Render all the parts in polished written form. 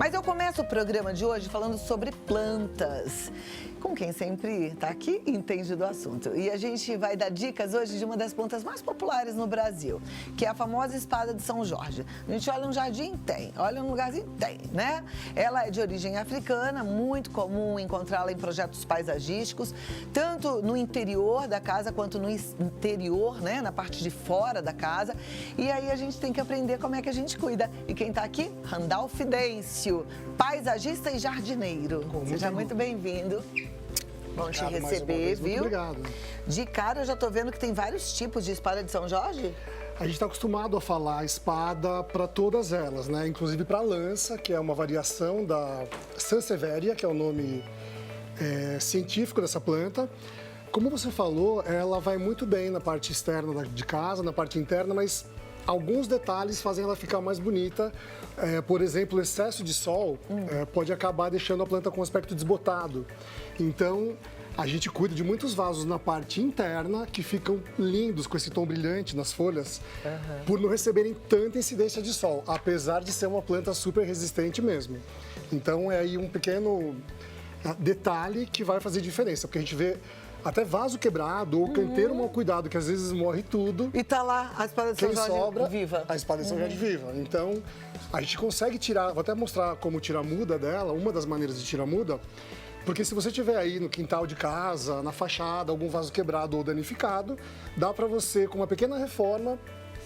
Mas eu começo o programa de hoje falando sobre plantas, com quem sempre está aqui e entende do assunto. E a gente vai dar dicas hoje de uma das plantas mais populares no Brasil, que é a famosa espada de São Jorge. A gente olha um jardim, tem. Olha um lugarzinho, tem, né? Ela é de origem africana, muito comum encontrá-la em projetos paisagísticos, tanto no interior da casa quanto no interior, né? Na parte de fora da casa. E aí a gente tem que aprender como é que a gente cuida. E quem está aqui? Randall Fidêncio, paisagista e jardineiro. Seja muito bem-vindo. Bom te receber, viu? Muito obrigado. De cara, eu já tô vendo que tem vários tipos de espada de São Jorge. A gente está acostumado a falar espada para todas elas, né? Inclusive para a lança, que é uma variação da Sansevieria, que é o nome científico dessa planta. Como você falou, ela vai muito bem na parte externa de casa, na parte interna, mas alguns detalhes fazem ela ficar mais bonita. Por exemplo, o excesso de sol pode acabar deixando a planta com um aspecto desbotado. Então, a gente cuida de muitos vasos na parte interna que ficam lindos com esse tom brilhante nas folhas, por não receberem tanta incidência de sol, apesar de ser uma planta super resistente mesmo. Então, é aí um pequeno detalhe que vai fazer diferença, porque a gente vê até vaso quebrado ou canteiro mal cuidado, que às vezes morre tudo. E tá lá a espada de São Quem Jorge sobra, viva. a espada de São Jorge viva. Então, a gente consegue tirar, vou até mostrar como tirar a muda dela, uma das maneiras de tirar a muda, porque se você tiver aí no quintal de casa, na fachada, algum vaso quebrado ou danificado, dá para você, com uma pequena reforma,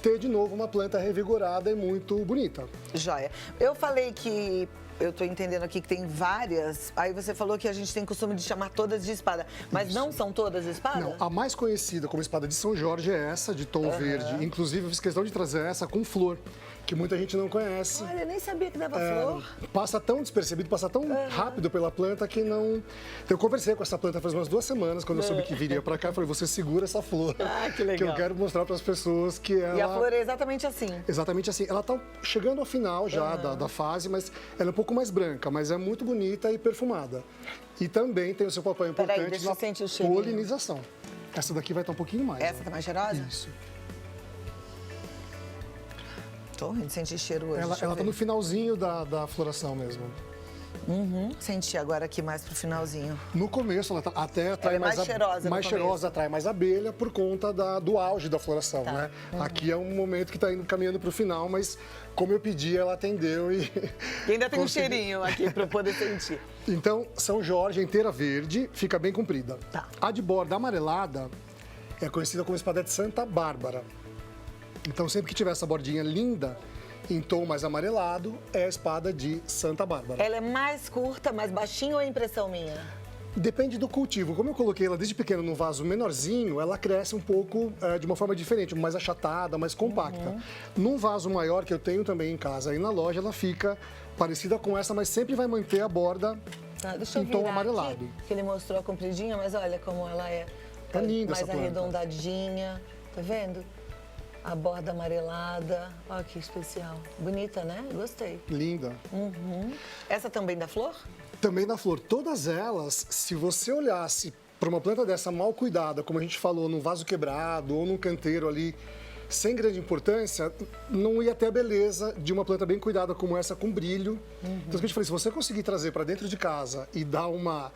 ter de novo uma planta revigorada e muito bonita. Joia. Eu falei que eu tô entendendo aqui que tem várias, aí você falou que a gente tem costume de chamar todas de espada, mas não são todas espada? Não, a mais conhecida como espada de São Jorge é essa, de tom verde. Inclusive, eu fiz questão de trazer essa com flor, que muita gente não conhece. Olha, eu nem sabia que dava flor. Passa tão despercebido, passa tão rápido pela planta que não... Eu conversei com essa planta faz umas 2 semanas, quando eu soube que viria pra cá, eu falei, você segura essa flor. Ah, que legal. Que eu quero mostrar para as pessoas que ela... E a flor é exatamente assim. Exatamente assim. Ela tá chegando ao final já da fase, mas ela é um pouco mais branca, mas é muito bonita e perfumada. E também tem o seu papel importante deixa eu na sentir o cheirinho. polinização. Essa daqui vai estar um pouquinho mais. Essa tá mais cheirosa? Isso. Tô rindo, senti cheiro hoje. Ela tá no finalzinho da floração mesmo. Senti agora aqui mais pro finalzinho. No começo, ela até atrai Ela é mais cheirosa mais no cheirosa, começo. atrai mais abelha por conta do auge da floração, Tá. né? Aqui é um momento que está indo caminhando para o final, mas como eu pedi, ela atendeu e... E ainda tem um consegui. cheirinho aqui pra eu poder sentir. Então, São Jorge, inteira verde, fica bem comprida. Tá. A de borda amarelada é conhecida como espada de Santa Bárbara. Então, sempre que tiver essa bordinha linda, em tom mais amarelado, é a espada de Santa Bárbara. Ela é mais curta, mais baixinha ou é impressão minha? Depende do cultivo. Como eu coloquei ela desde pequena num vaso menorzinho, ela cresce um pouco de uma forma diferente, mais achatada, mais compacta. Num vaso maior, que eu tenho também em casa aí na loja, ela fica parecida com essa, mas sempre vai manter a borda Tá, deixa eu em tom virar amarelado. aqui, que ele mostrou a compridinha, mas olha como ela é. Tá linda mais essa planta. arredondadinha, tá vendo? A borda amarelada, olha que especial. Bonita, né? Gostei. Linda. Essa também da flor? Também na flor. Todas elas, se você olhasse para uma planta dessa mal cuidada, como a gente falou, num vaso quebrado ou num canteiro ali, sem grande importância, não ia ter a beleza de uma planta bem cuidada como essa, com brilho. Então, o que eu te falei, se você conseguir trazer para dentro de casa e dar uma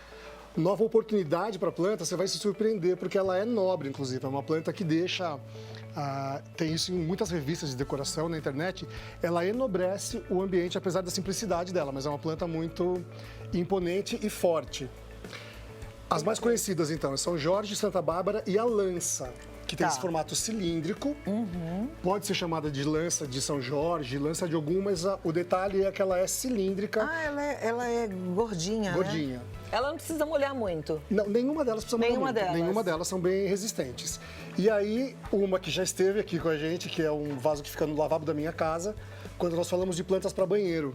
nova oportunidade para a planta, você vai se surpreender, porque ela é nobre, inclusive. É uma planta que deixa... tem isso em muitas revistas de decoração na internet. Ela enobrece o ambiente, apesar da simplicidade dela, mas é uma planta muito imponente e forte. As mais conhecidas, então, são Jorge, Santa Bárbara e a lança, que tem Tá. esse formato cilíndrico. Pode ser chamada de lança de São Jorge, lança de algum, mas o detalhe é que ela é cilíndrica, Ah, ela é gordinha, gordinha. né? Ela não precisa molhar muito. Não, nenhuma delas precisa molhar Nenhuma muito. delas. Nenhuma delas são bem resistentes. E aí, uma que já esteve aqui com a gente, que é um vaso que fica no lavabo da minha casa, quando nós falamos de plantas para banheiro.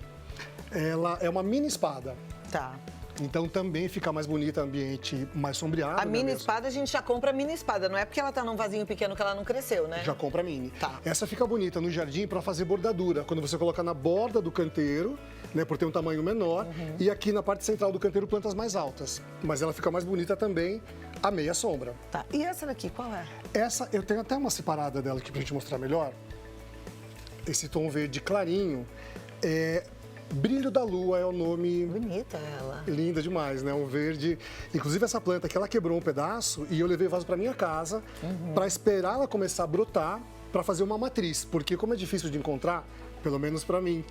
Ela é uma mini espada. Tá. Então também fica mais bonita, ambiente mais sombreado. A né, mini mesmo? espada, a gente já compra a mini espada. Não é porque ela tá num vasinho pequeno que ela não cresceu, né? Já compra mini. Tá. Essa fica bonita no jardim para fazer bordadura. Quando você coloca na borda do canteiro, né, por ter um tamanho menor, e aqui na parte central do canteiro plantas mais altas. Mas ela fica mais bonita também à meia sombra. Tá. E essa daqui, qual é? Essa, eu tenho até uma separada dela aqui pra gente mostrar melhor. Esse tom verde clarinho. Brilho da Lua é o nome. Bonita ela. Linda demais, né? Um verde. Inclusive essa planta aqui, ela quebrou um pedaço e eu levei o vaso para minha casa para esperar ela começar a brotar para fazer uma matriz, porque como é difícil de encontrar, pelo menos para mim,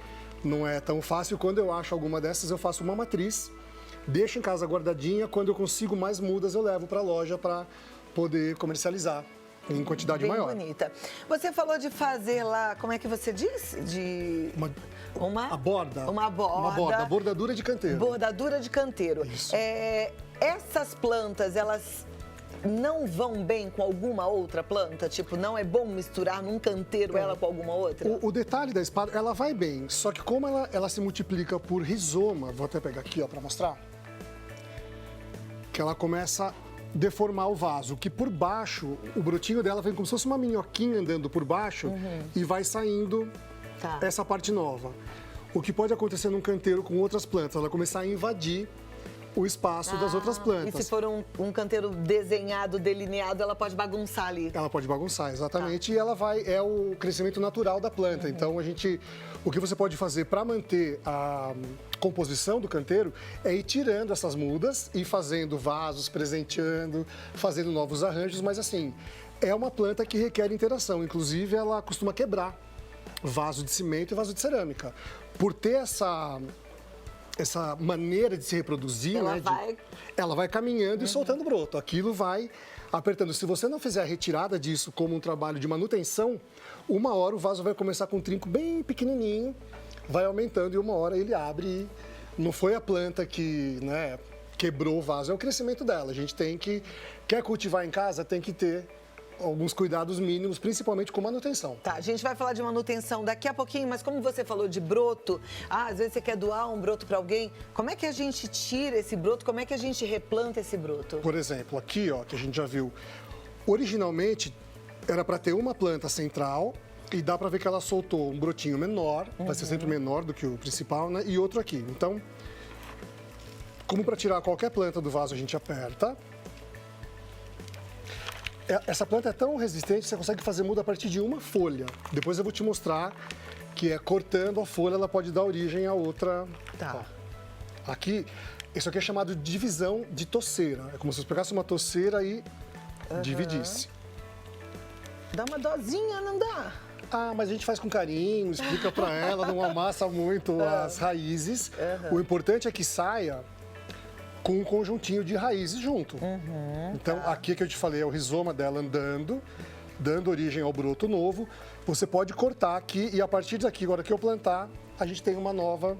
não é tão fácil. Quando eu acho alguma dessas, eu faço uma matriz, deixo em casa guardadinha. Quando eu consigo mais mudas, eu levo para a loja para poder comercializar em quantidade Bem maior. bonita. Você falou de fazer lá, como é que você diz? A borda. Uma borda. Uma borda, bordadura de canteiro. Bordadura de canteiro. Isso. Essas plantas, elas não vão bem com alguma outra planta? Tipo, não é bom misturar num canteiro ela com alguma outra? O detalhe da espada, ela vai bem, só que como ela se multiplica por rizoma, vou até pegar aqui, ó, para mostrar, que ela começa a deformar o vaso, que por baixo, o brotinho dela vem como se fosse uma minhoquinha andando por baixo e vai saindo essa parte nova. O que pode acontecer num canteiro com outras plantas, ela começar a invadir o espaço das outras plantas. E se for um canteiro desenhado, delineado, ela pode bagunçar ali. Ela pode bagunçar, exatamente, e ela é o crescimento natural da planta. Então, o que você pode fazer para manter a composição do canteiro é ir tirando essas mudas e fazendo vasos, presenteando, fazendo novos arranjos, mas assim, é uma planta que requer interação. Inclusive, ela costuma quebrar vaso de cimento e vaso de cerâmica. Por ter essa maneira de se reproduzir, ela vai caminhando e soltando broto. Aquilo vai apertando. Se você não fizer a retirada disso como um trabalho de manutenção, uma hora o vaso vai começar com um trinco bem pequenininho, vai aumentando e uma hora ele abre e não foi a planta que, né, quebrou o vaso, é o crescimento dela. A gente quer cultivar em casa, tem que ter alguns cuidados mínimos, principalmente com manutenção. Tá, a gente vai falar de manutenção daqui a pouquinho, mas como você falou de broto, às vezes você quer doar um broto para alguém, como é que a gente tira esse broto, como é que a gente replanta esse broto? Por exemplo, aqui, ó, que a gente já viu, originalmente era para ter uma planta central e dá para ver que ela soltou um brotinho menor, vai ser sempre menor do que o principal, né? E outro aqui. Então, como para tirar qualquer planta do vaso, a gente aperta. Essa planta é tão resistente que você consegue fazer muda a partir de uma folha. Depois eu vou te mostrar que cortando a folha, ela pode dar origem a outra. Tá. Ó. Aqui, isso aqui é chamado de divisão de toceira. É como se você pegasse uma toceira e dividisse. Dá uma dosinha, não dá? Ah, mas a gente faz com carinho, explica pra ela, não amassa muito as raízes. O importante é que saia com um conjuntinho de raízes junto. Então, aqui que eu te falei é o rizoma dela andando, dando origem ao broto novo. Você pode cortar aqui e a partir daqui, agora que eu plantar, a gente tem uma nova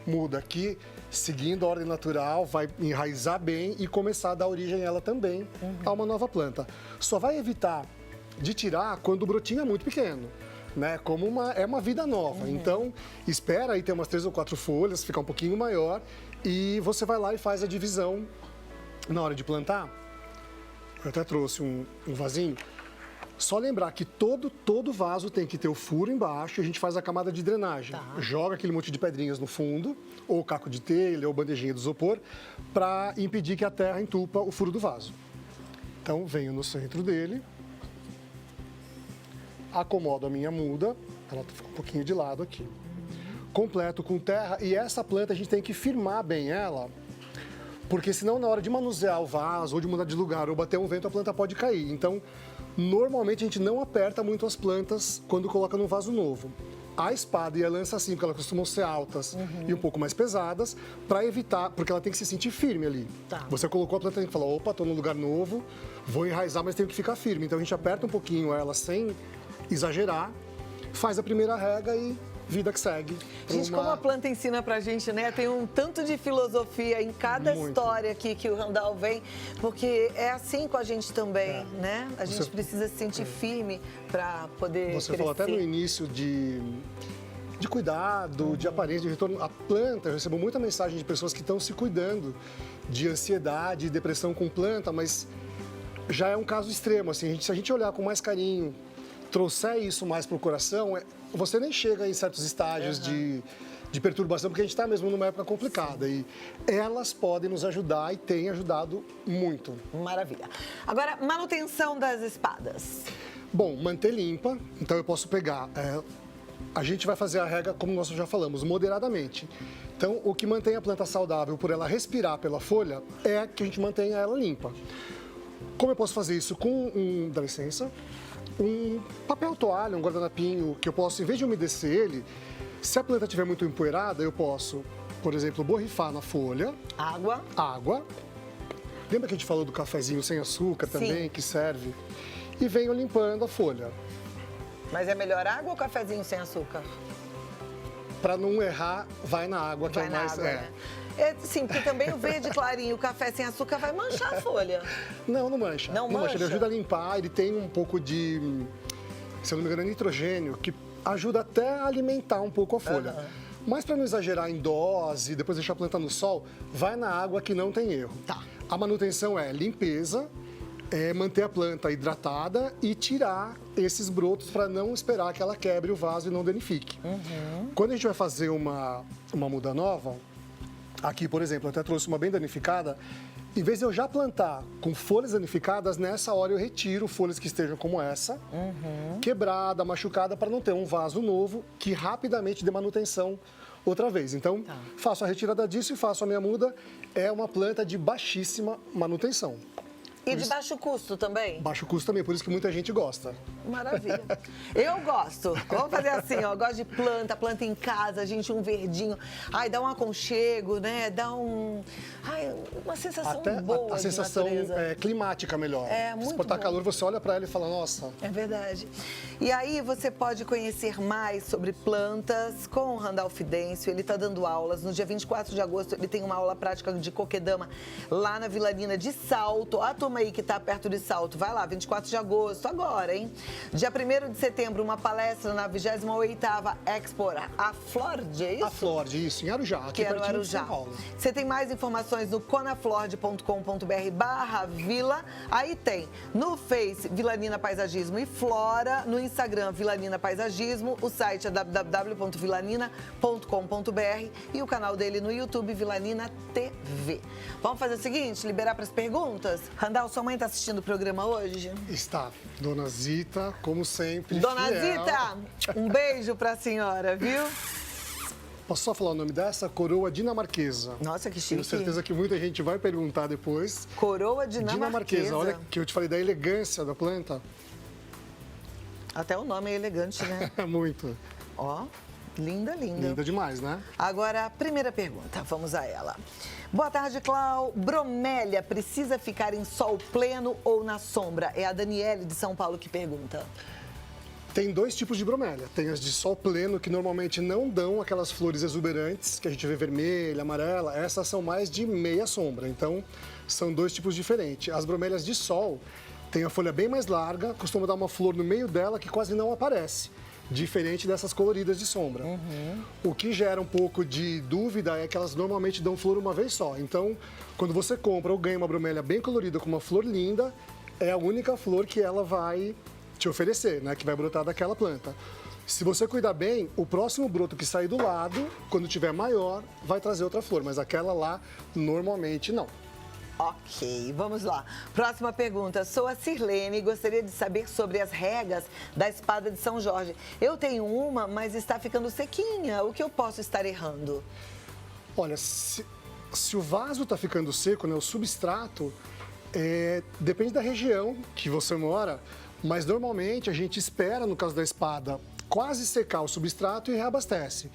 muda. Aqui, seguindo a ordem natural, vai enraizar bem e começar a dar origem ela também a uma nova planta. Só vai evitar de tirar quando o brotinho é muito pequeno, né? Como é uma vida nova. Então, espera aí ter umas 3 ou 4 folhas, ficar um pouquinho maior e você vai lá e faz a divisão na hora de plantar. Eu até trouxe um vasinho. Só lembrar que todo vaso tem que ter o furo embaixo e a gente faz a camada de drenagem. Joga aquele monte de pedrinhas no fundo, ou caco de telha, ou bandejinha de isopor, para impedir que a terra entupa o furo do vaso. Então, venho no centro dele, acomodo a minha muda, ela fica um pouquinho de lado aqui. Completo com terra e essa planta a gente tem que firmar bem ela, porque senão na hora de manusear o vaso ou de mudar de lugar ou bater um vento a planta pode cair. Então, normalmente a gente não aperta muito as plantas quando coloca num vaso novo. A espada e a lança sim, porque elas costumam ser altas e um pouco mais pesadas, para evitar, porque ela tem que se sentir firme ali. Você colocou a planta, tem que falar, opa, tô num lugar novo, vou enraizar, mas tenho que ficar firme. Então a gente aperta um pouquinho ela sem exagerar, faz a primeira rega e vida que segue. Gente, como a planta ensina pra gente, né? Tem um tanto de filosofia em cada história aqui que o Randall vem, porque é assim com a gente também, né? A gente precisa se sentir firme para poder Você crescer. falou até no início de cuidado, de aparência, de retorno. A planta, eu recebo muita mensagem de pessoas que estão se cuidando de ansiedade, depressão com planta, mas já é um caso extremo, assim. Se a gente olhar com mais carinho, trouxer isso mais para o coração, você nem chega em certos estágios de perturbação, porque a gente está mesmo numa época complicada. E elas podem nos ajudar e têm ajudado muito. Maravilha. Agora, manutenção das espadas. Bom, manter limpa. Então eu posso pegar a gente vai fazer a rega, como nós já falamos, moderadamente. Então, o que mantém a planta saudável por ela respirar pela folha é que a gente mantenha ela limpa. Como eu posso fazer isso? Dá licença, um papel toalha, um guardanapinho, que eu posso, em vez de umedecer ele, se a planta estiver muito empoeirada, eu posso, por exemplo, borrifar na folha. Água. Lembra que a gente falou do cafezinho sem açúcar também, que serve? E venho limpando a folha. Mas é melhor água ou cafezinho sem açúcar? Para não errar, vai na água, que é o mais... Água, né? Sim, porque também o verde clarinho, o café sem açúcar vai manchar a folha. Não mancha. Não mancha? Ele ajuda a limpar, ele tem um pouco de, se eu não me engano, nitrogênio, que ajuda até a alimentar um pouco a folha. Mas para não exagerar em dose, depois deixar a planta no sol, vai na água que não tem erro. Tá. A manutenção é limpeza, manter a planta hidratada e tirar esses brotos para não esperar que ela quebre o vaso e não danifique. Quando a gente vai fazer uma muda nova, aqui, por exemplo, eu até trouxe uma bem danificada, em vez de eu já plantar com folhas danificadas, nessa hora eu retiro folhas que estejam como essa, quebrada, machucada, para não ter um vaso novo que rapidamente dê manutenção outra vez. Então, faço a retirada disso e faço a minha muda. É uma planta de baixíssima manutenção. E de baixo custo também? Baixo custo também, por isso que muita gente gosta. Maravilha. Eu gosto. Vamos fazer assim, ó. Eu gosto de planta em casa, gente, um verdinho. Ai, dá um aconchego, né? Dá uma sensação Até boa a sensação climática melhor. É, muito Se botar bom. calor, você olha para ela e fala, nossa. É verdade. E aí você pode conhecer mais sobre plantas com o Randolph Fidêncio. Ele está dando aulas. No dia 24 de agosto, ele tem uma aula prática de coquedama lá na Vila Nina de Salto. A turma aí que está perto de Salto, vai lá, 24 de agosto, agora, hein? Dia 1º de setembro, uma palestra na 28ª Expo A Flord, é isso? A Flord, isso, em Arujá, aqui Que é no pertinho de Arujá. São Paulo. Você tem mais informações no conaflord.com.br/vila. Aí tem no Face Vila Nina Paisagismo e Flora, no Instagram Vila Nina Paisagismo, o site é www.vilanina.com.br e o canal dele no YouTube Vila Nina TV. Vamos fazer o seguinte, liberar para as perguntas? Randall, sua mãe está assistindo o programa hoje? Está. Dona Zita, como sempre, Dona fiel. Zita, um beijo para a senhora, viu? Posso só falar o nome dessa? Coroa dinamarquesa. Nossa, que chique. Tenho certeza que muita gente vai perguntar depois. Coroa dinamarquesa. Olha que eu te falei da elegância da planta. Até o nome é elegante, né? Muito. Ó, linda, linda. Linda demais, né? Agora, a primeira pergunta, vamos a ela. Boa tarde, Clau. Bromélia precisa ficar em sol pleno ou na sombra? É a Daniele de São Paulo que pergunta. Tem dois tipos de bromélia. Tem as de sol pleno, que normalmente não dão aquelas flores exuberantes, que a gente vê vermelha, amarela. Essas são mais de meia sombra. Então, são dois tipos diferentes. As bromélias de sol têm a folha bem mais larga, costuma dar uma flor no meio dela que quase não aparece. Diferente dessas coloridas de sombra. O que gera um pouco de dúvida é que elas normalmente dão flor uma vez só. Então, quando você compra ou ganha uma bromélia bem colorida com uma flor linda, é a única flor que ela vai te oferecer, né? Que vai brotar daquela planta. Se você cuidar bem, o próximo broto que sair do lado, quando tiver maior, vai trazer outra flor. Mas aquela lá, normalmente, não. Ok, vamos lá. Próxima pergunta. Sou a Sirlene e gostaria de saber sobre as regas da espada de São Jorge. Eu tenho uma, mas está ficando sequinha. O que eu posso estar errando? Olha, se o vaso está ficando seco, né, o substrato, depende da região que você mora, mas normalmente a gente espera, no caso da espada, quase secar o substrato e reabastece.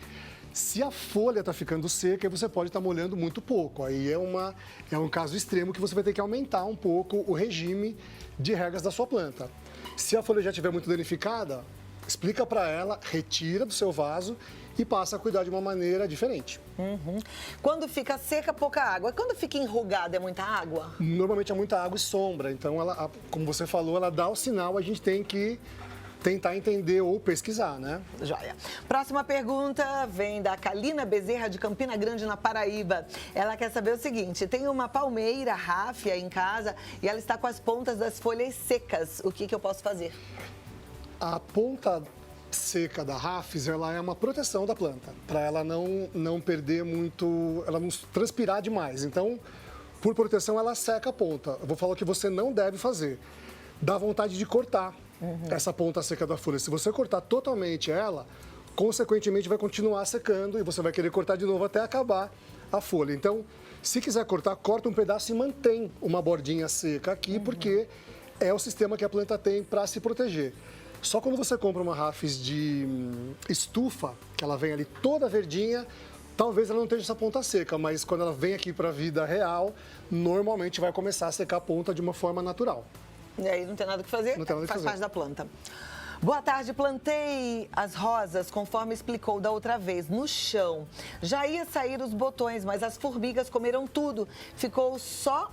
Se a folha está ficando seca, você pode estar molhando muito pouco. Aí é um caso extremo que você vai ter que aumentar um pouco o regime de regas da sua planta. Se a folha já estiver muito danificada, explica para ela, retira do seu vaso e passa a cuidar de uma maneira diferente. Quando fica seca, pouca água. Quando fica enrugada, é muita água? Normalmente é muita água e sombra. Então, como você falou, ela dá o sinal, a gente tem que tentar entender ou pesquisar, né? Joia. Próxima pergunta vem da Kalina Bezerra, de Campina Grande, na Paraíba. Ela quer saber o seguinte: tem uma palmeira ráfia em casa e ela está com as pontas das folhas secas. O que eu posso fazer? A ponta seca da ráfis, ela é uma proteção da planta, para ela não perder muito, ela não transpirar demais. Então, por proteção, ela seca a ponta. Eu vou falar o que você não deve fazer. Dá vontade de cortar essa ponta seca da folha. Se você cortar totalmente ela, consequentemente vai continuar secando e você vai querer cortar de novo até acabar a folha. Então, se quiser cortar, corta um pedaço e mantém uma bordinha seca aqui, porque é o sistema que a planta tem para se proteger. Só quando você compra uma rafis de estufa, que ela vem ali toda verdinha, talvez ela não esteja essa ponta seca, mas quando ela vem aqui para a vida real, normalmente vai começar a secar a ponta de uma forma natural. E aí não tem nada que fazer, Não tem nada que faz fazer. parte da planta. Boa tarde, plantei as rosas, conforme explicou da outra vez, no chão. Já ia sair os botões, mas as formigas comeram tudo. Ficou só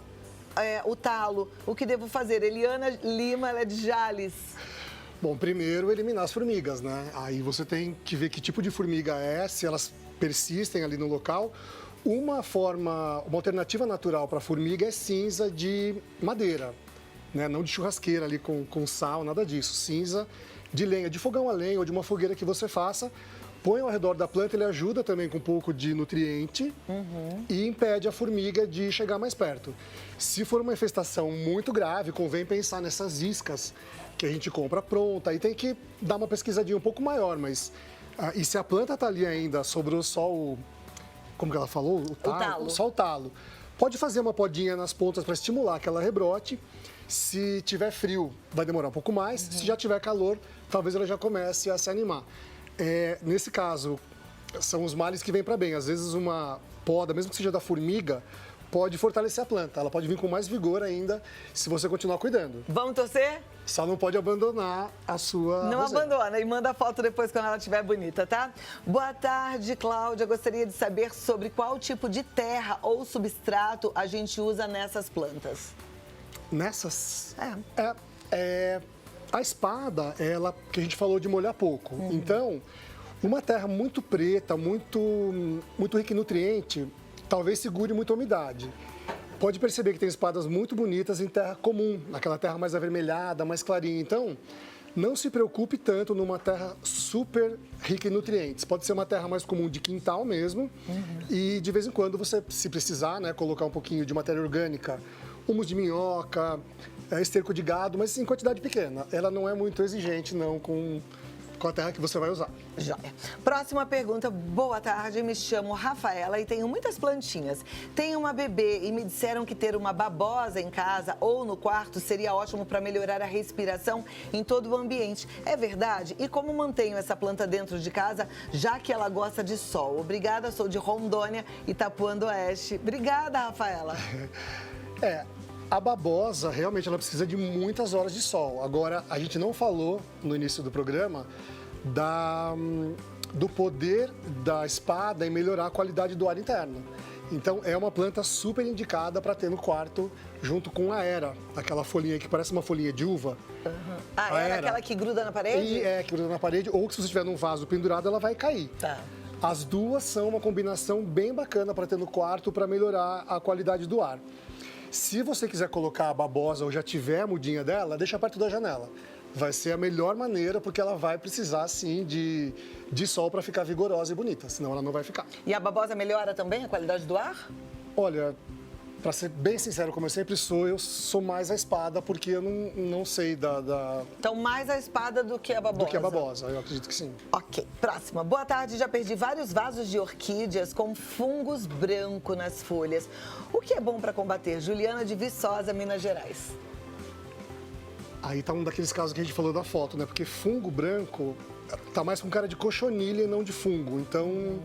o talo. O que devo fazer? Eliana Lima, ela é de Jales. Bom, primeiro eliminar as formigas, né? Aí você tem que ver que tipo de formiga é, se elas persistem ali no local. Uma alternativa natural para formiga é cinza de madeira, né? Não de churrasqueira ali com sal, nada disso. Cinza de lenha, de fogão a lenha ou de uma fogueira que você faça. Põe ao redor da planta, ele ajuda também com um pouco de nutriente e impede a formiga de chegar mais perto. Se for uma infestação muito grave, convém pensar nessas iscas que a gente compra pronta. Aí tem que dar uma pesquisadinha um pouco maior, mas... e se a planta está ali ainda, sobrou só o... Como que ela falou? O talo. Só o talo. Pode fazer uma podinha nas pontas para estimular que ela rebrote. Se tiver frio, vai demorar um pouco mais. Se já tiver calor, talvez ela já comece a se animar. Nesse caso, são os males que vêm para bem. Às vezes uma poda, mesmo que seja da formiga, pode fortalecer a planta. Ela pode vir com mais vigor ainda se você continuar cuidando. Vamos torcer? Só não pode abandonar a sua Não roseira. abandona e manda a foto depois quando ela estiver bonita, tá? Boa tarde, Cláudia. Gostaria de saber sobre qual tipo de terra ou substrato a gente usa nessas plantas. Nessas? A espada, ela que a gente falou de molhar pouco. Então, uma terra muito preta, muito rica em nutriente, talvez segure muita umidade. Pode perceber que tem espadas muito bonitas em terra comum, naquela terra mais avermelhada, mais clarinha. Então, não se preocupe tanto numa terra super rica em nutrientes. Pode ser uma terra mais comum de quintal mesmo. E de vez em quando você, se precisar, né, colocar um pouquinho de matéria orgânica, humus de minhoca, esterco de gado, mas em quantidade pequena. Ela não é muito exigente, não, com a terra que você vai usar. Joia. Próxima pergunta. Boa tarde, me chamo Rafaela e tenho muitas plantinhas. Tenho uma bebê e me disseram que ter uma babosa em casa ou no quarto seria ótimo para melhorar a respiração em todo o ambiente. É verdade? E como mantenho essa planta dentro de casa, já que ela gosta de sol? Obrigada, sou de Rondônia, Itapuã do Oeste. Obrigada, Rafaela. A babosa, realmente, ela precisa de muitas horas de sol. Agora, a gente não falou no início do programa do poder da espada em melhorar a qualidade do ar interno. Então, é uma planta super indicada para ter no quarto, junto com a era, aquela folhinha que parece uma folhinha de uva. A era aquela que gruda na parede? Que gruda na parede, ou que se você tiver num vaso pendurado, ela vai cair. Tá. As duas são uma combinação bem bacana para ter no quarto para melhorar a qualidade do ar. Se você quiser colocar a babosa ou já tiver a mudinha dela, deixa perto da janela. Vai ser a melhor maneira, porque ela vai precisar, sim, de sol para ficar vigorosa e bonita, senão ela não vai ficar. E a babosa melhora também a qualidade do ar? Olha, para ser bem sincero, como eu sempre sou, eu sou mais a espada, porque eu não sei Então, mais a espada do que a babosa? do que a babosa, eu acredito que sim. Ok, próxima. Boa tarde, já perdi vários vasos de orquídeas com fungos branco nas folhas. O que é bom para combater? Juliana de Viçosa, Minas Gerais. Aí tá um daqueles casos que a gente falou da foto, né? Porque fungo branco tá mais com cara de cochonilha e não de fungo. Então,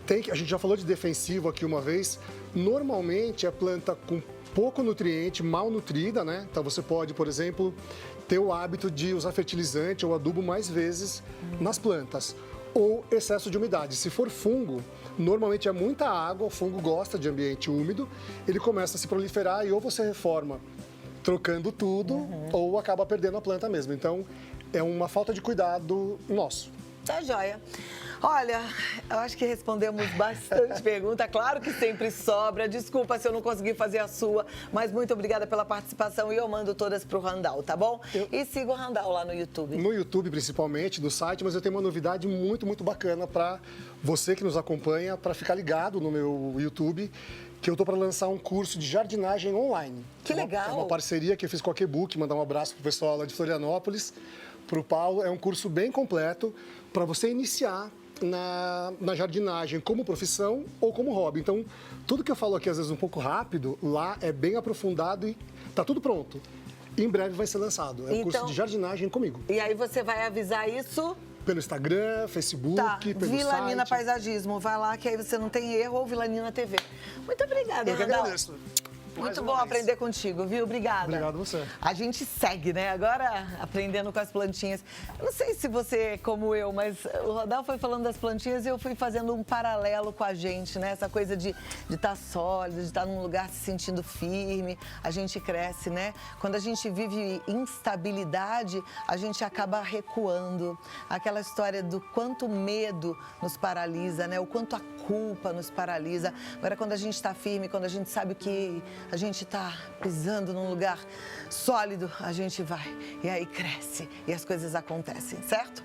a gente já falou de defensivo aqui uma vez. Normalmente, é planta com pouco nutriente, mal nutrida, né? Então, você pode, por exemplo, ter o hábito de usar fertilizante ou adubo mais vezes nas plantas. Ou excesso de umidade. Se for fungo, normalmente é muita água, o fungo gosta de ambiente úmido, ele começa a se proliferar e ou você reforma trocando tudo, ou acaba perdendo a planta mesmo. Então, é uma falta de cuidado nosso. Tá joia. Olha, eu acho que respondemos bastante pergunta. Claro que sempre sobra. Desculpa se eu não consegui fazer a sua, mas muito obrigada pela participação e eu mando todas pro Randall, tá bom? E siga o Randall lá no YouTube. No YouTube, principalmente, no site, mas eu tenho uma novidade muito, muito bacana para você que nos acompanha, para ficar ligado no meu YouTube, que eu tô para lançar um curso de jardinagem online. Que legal! É uma parceria que eu fiz com a Quebook, mandar um abraço pro pessoal lá de Florianópolis, pro Paulo. É um curso bem completo para você iniciar na jardinagem como profissão ou como hobby. Então, tudo que eu falo aqui, às vezes, um pouco rápido, lá é bem aprofundado e tá tudo pronto. Em breve vai ser lançado. É o curso de jardinagem comigo. E aí você vai avisar isso... Pelo Instagram, Facebook, pelo Vilanina site. Paisagismo. Vai lá que aí você não tem erro, ou Vilanina TV. Muito obrigada, Eu que Randall. agradeço. Muito bom aprender contigo, viu? Obrigada. Obrigado você. A gente segue, né? Agora aprendendo com as plantinhas. Eu não sei se você, como eu, mas o Rodal foi falando das plantinhas e eu fui fazendo um paralelo com a gente, né? Essa coisa de estar sólido, de estar num lugar se sentindo firme. A gente cresce, né? Quando a gente vive instabilidade, a gente acaba recuando. Aquela história do quanto o medo nos paralisa, né? O quanto a culpa nos paralisa. Agora, quando a gente está firme, quando a gente sabe que a gente está pisando num lugar sólido, a gente vai. E aí cresce e as coisas acontecem, certo?